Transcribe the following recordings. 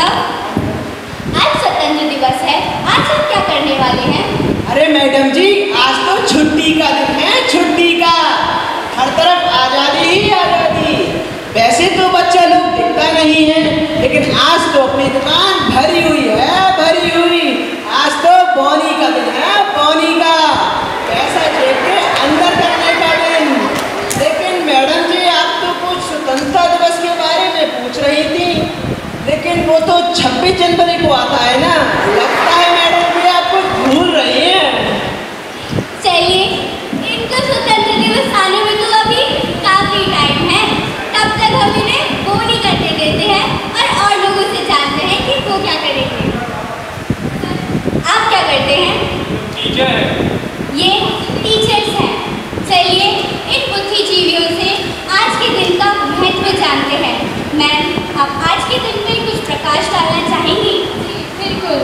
साहब, आज स्वतंत्र दिवस है, आज हम क्या करने वाले हैं? अरे मैडम जी, आज तो छुट्टी का दिन है, छुट्टी का। हर तरफ आजादी ही आजादी। वैसे तो बच्चा लोग दिखता नहीं है, लेकिन आज तो अपनी दुकान भरी हुई है, भरी हुई। आज तो बोनी का दिन है, बोनी का। पैसा जेब के अंदर करने का दिन। लेकिन मैडम जी, आप तो कुछ स्वतंत्रता दिवस के बारे में पूछ रही थी, लेकिन वो तो 26 जनवरी को आता है ना। लगता है मैडम जी आप कुछ भूल रही हैं। चलिए, इनको स्वतंत्र दिवस आने में तो अभी काफी टाइम है। तब तक हम इन्हें बोनी करते देते हैं और लोगों से जानते हैं कि वो क्या करेंगे। आप क्या करते हैं? टीचर। ये टीचर्स हैं। चलिए, इन बुद्धिजीवियों से आज के दिन का महत्व जानते हैं। मैम, आप आज के दिन में कुछ प्रकाश डालना चाहेंगी? बिल्कुल।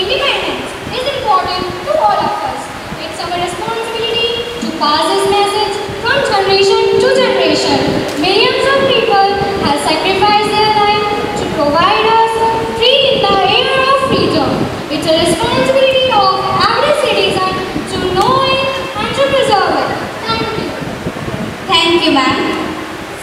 Independence is important to all of us. It's our responsibility to pass this message from generation to generation. Millions of people have sacrificed their life to provide us free the air of freedom. It's a responsibility of every citizen to know it and to preserve it. Thank you. Thank you, ma'am.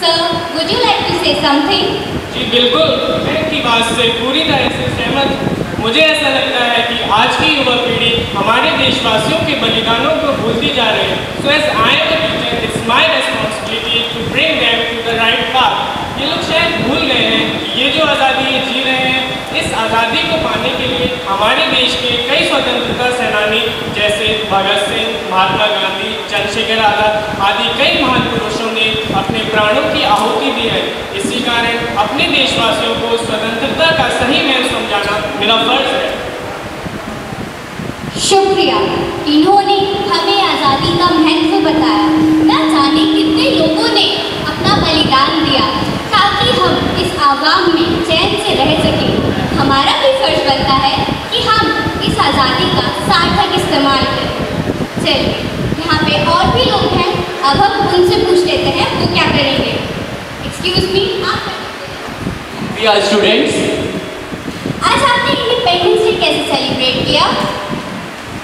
Sir, would you like to say something? जी बिल्कुल, मैं इनकी बात से पूरी तरह से सहमत हूँ। मुझे ऐसा लगता है कि आज की युवा पीढ़ी हमारे देशवासियों के बलिदानों को भूलती जा रही है। So as I am a teacher, it's my responsibility to bring them to the right path. ये लोग शायद भूल गए हैं कि ये जो आज़ादी ये जी रहे हैं, इस आज़ादी को पाने के लिए हमारे देश के कई स्वतंत्रता सेनानी जैसे भगत सिंह, महात्मा गांधी, चंद्रशेखर आजाद आदि कई महान पुरुषों ने अपने प्राणों की आहुति दी है। इसी कारण अपने देशवासियों को स्वतंत्रता का सही महत्व समझाना मेरा फर्ज है। शुक्रिया, इन्होंने हमें आज़ादी का महत्व बताया। न जाने कितने लोगों ने अपना बलिदान दिया ताकि हम इस आवाम में चैन से रह सकें। हमारा भी फर्ज बनता है कि हम इस आज़ादी का सार्थक इस्तेमाल करें। चलिए, यहाँ पे और भी लोग हैं, अब हम उनसे पूछ लेते हैं वो क्या करेंगे। एक्सक्यूज मी, आप डियर स्टूडेंट्स, आज आपने इंडिपेंडेंस डे कैसे सेलिब्रेट किया?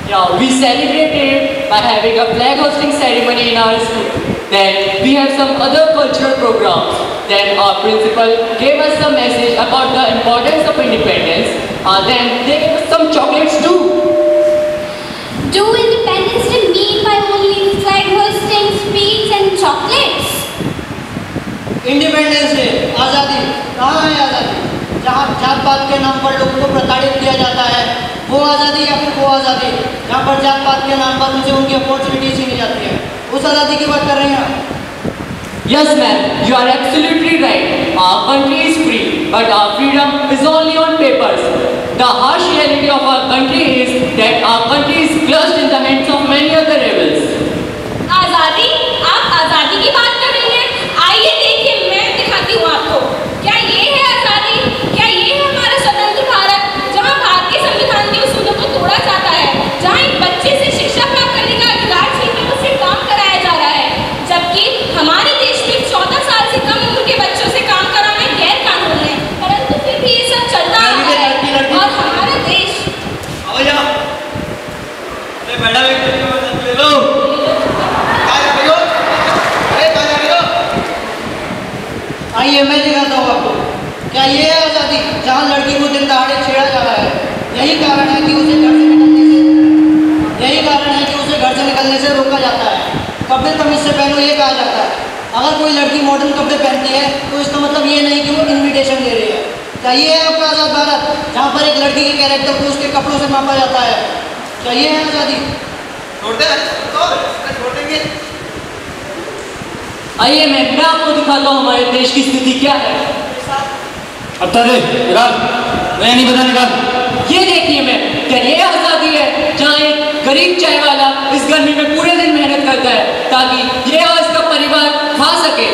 yeah, we celebrated by having a flag hosting ceremony in our school. Then we have some other cultural programs. Then our principal gave us some message about the importance of independence. Then they gave us some chocolates too. Do Independence Day mean by only flag hosting, speech and chocolates? Independence day, आज़ादी, कहाँ है आज़ादी? जहाँ जात पात के नाम पर लोगों को प्रताड़ित किया जाता है, वो आज़ादी या फिर वो आज़ादी जहाँ पर जात पात के नाम पर उनसे उनकी अपॉर्चुनिटी छीनी जाती है, उस आज़ादी की बात कर रहे हैं आप? Yes, ma'am, you are absolutely right. Our country is free, but our freedom is only on papers. The harsh reality of our country is that our country is clutched in the hands of many other rebels. आजादी? आप आजादी की बात कर रही हैं? आइए देखिए, मैं दिखाती हूँ आपको। क्या ये है आजादी? क्या ये है हमारा स्वतंत्र भारत, जहाँ भारतीय संविधान के उसूलों को तोड़ा जाता है, जहाँ एक बच्चे से शिक्षा प्राप्त करने का अधिकार छीनकर उससे काम कराया जा रहा है, जबकि हमारे देश में 14 साल से कम उम्र के बच्चों से काम कराना गैर कानून है, परंतु फिर भी ये सब चलता आ रहा है। और हमारा देश आइए मैं दिखाता हूँ आपको। क्या ये है आज़ादी जहाँ लड़की को दिन दहाड़े छेड़ा जा रहा है? यही कारण है कि उसे घर से निकलने से रोका जाता है। कपड़े तमीज से पहनो ये कहा जाता है। अगर कोई लड़की मॉडर्न कपड़े पहनती है तो इसका मतलब ये नहीं कि वो इन्विटेशन दे रही है। क्या ये है आपका आज़ाद भारत जहाँ पर एक लड़की के कैरेक्टर को उसके कपड़ों से मापा जाता है? क्या ये है आज़ादी? छोड़ देंगे। आइए मैं आपको दिखाता हूँ हमारे देश की स्थिति क्या है। अब तो निकाल, मैं नहीं पता निकाल। ये देखिए मैम, क्या ये आज़ादी है जहाँ एक गरीब चाय वाला इस गर्मी में पूरे दिन मेहनत करता है ताकि ये और इसका परिवार खा सके,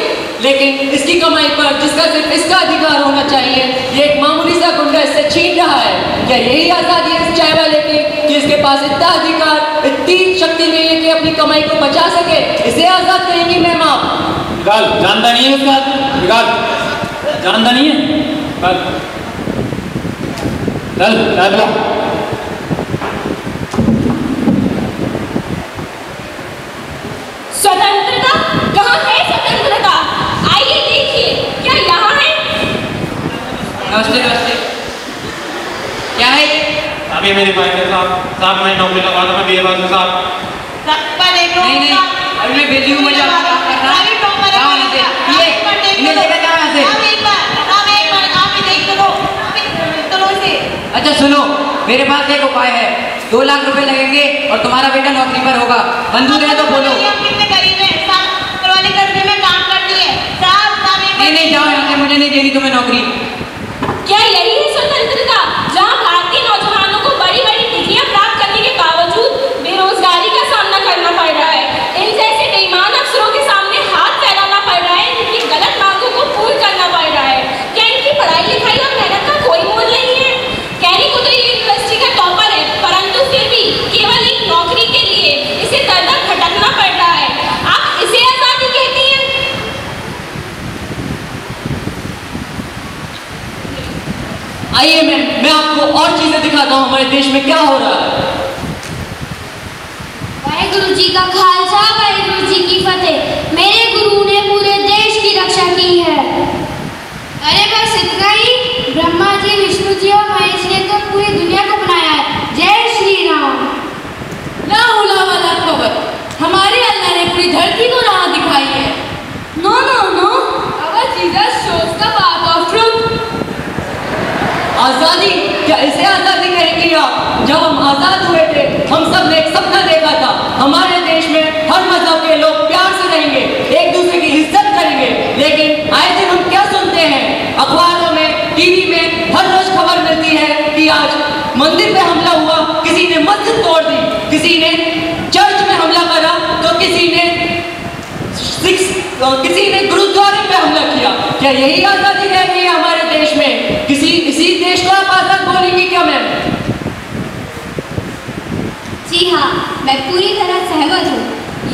लेकिन इसकी कमाई पर जिसका सिर्फ इसका अधिकार होना चाहिए, ये एक मामूली सा गुंडा इससे छीन रहा है। क्या यही आज़ादी है इस चाय वाले की कि इसके पास इतना अधिकार, इतनी शक्ति नहीं है कि अपनी कमाई को बचा सके? इसे आज़ाद कहेंगी मैम आप? निकाल, जानता नहीं है उसका, निकाल, जानता नहीं है। चल चाय पिला। स्वतंत्रता कहाँ है? स्वतंत्रता आइए देखिए, क्या यहाँ है? नमस्ते नमस्ते। क्या है? अभी मेरी बाइक है साहब मैं नौकरी लगा था, मैं बीए पास हूँ साहब। नहीं नहीं, अभी मैं बिजी हूँ, मुझे इन्हें लेकर जाओ यहाँ से। अच्छा सुनो, मेरे पास एक उपाय है। 2 लाख रुपए लगेंगे और तुम्हारा बेटा नौकरी पर होगा। मंजूर है तो बोलो। नहीं नहीं, जाओ यहाँ से, मुझे नहीं देनी तुम्हें नौकरी। क्या यही है स्वतंत्रता, जहाँ भारतीय नौजवानों को बड़ी बड़ी डिग्रियां प्राप्त करने के बावजूद बेरोजगारी का सामना करना पड़ रहा है? इन जैसे बेईमान अफसरों के सामने हाथ फैलाना पड़ रहा है, इनकी गलत मांगों को पूर्ण करना पड़ रहा है। क्या इनकी पढ़ाई लिखाई और मेहनत का कोई मोल नहीं है? कैरी कुदरी यूनिवर्सिटी का टॉपर है, परंतु फिर भी केवल एक नौकरी के लिए इसे दर दर भटकना पड़ रहा है। आप इसे आजादी कहती हैं? आइए मैं आपको और चीजें दिखाता हूँ हमारे देश में क्या हो रहा है। वाहेगुरु जी का खालसा, वाहेगुरु जी की फतेह। मेरे गुरु ने पूरे देश की रक्षा की है। अरे बस इतना ही, ब्रह्मा जी, विष्णु जी और महेश ने तो पूरी दुनिया को बनाया है। जय श्री राम। ना होला वाला खबर, हमारे अल्लाह ने पूरी धरती को राह दिखाई है। No no no, our Jesus shows the path of truth। आजादी, क्या इसे आजादी कहेंगे आप? जब हम आजाद हुए थे, हम सब ने एक सपना देखा था, हमारे देश में हर मजहब के लोग प्यार से रहेंगे, एक दूसरे की इज्जत करेंगे। लेकिन आए दिन हम क्या सुनते हैं? अखबारों में, टीवी में हर रोज खबर मिलती है कि आज मंदिर पे हमला हुआ, किसी ने मस्जिद तोड़ दी, किसी ने चर्च में हमला करा, तो किसी ने गुरुद्वारे पे हमला किया। क्या यही आजादी रह गई है हमारे देश में? इसी देश को आप आजाद बोलेंगे क्या मैम? जी हाँ, मैं पूरी तरह सहमत हूँ।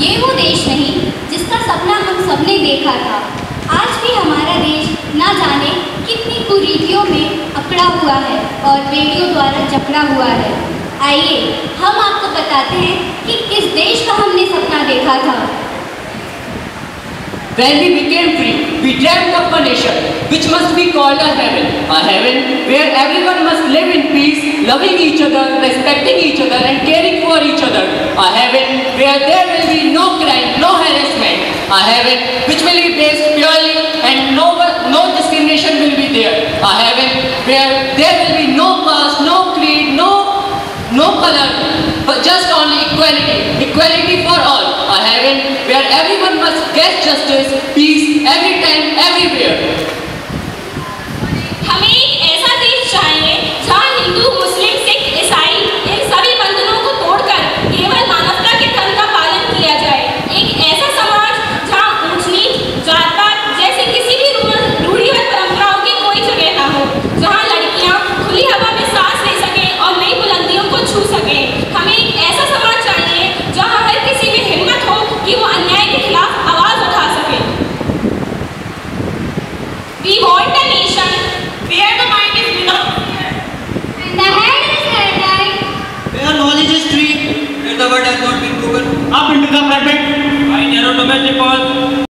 ये वो देश नहीं जिसका सपना हम सबने देखा था। आज भी हमारा देश ना जाने कितनी कुरीतियों में अकड़ा हुआ है और बेड़ियों द्वारा जकड़ा हुआ है। आइए हम आपको बताते हैं कि किस देश का हमने सपना देखा था। When we became free, we dreamt of a nation which must be called a heaven where everyone must live in peace, loving each other, respecting each other and caring for each other. A heaven where there will be no crime, no harassment. A heaven which will be based purely and no discrimination will be there. A heaven where there will be no caste, no creed, no color, but just only equality for all. A heaven where everyone must get justice, peace, every time, everywhere. हमें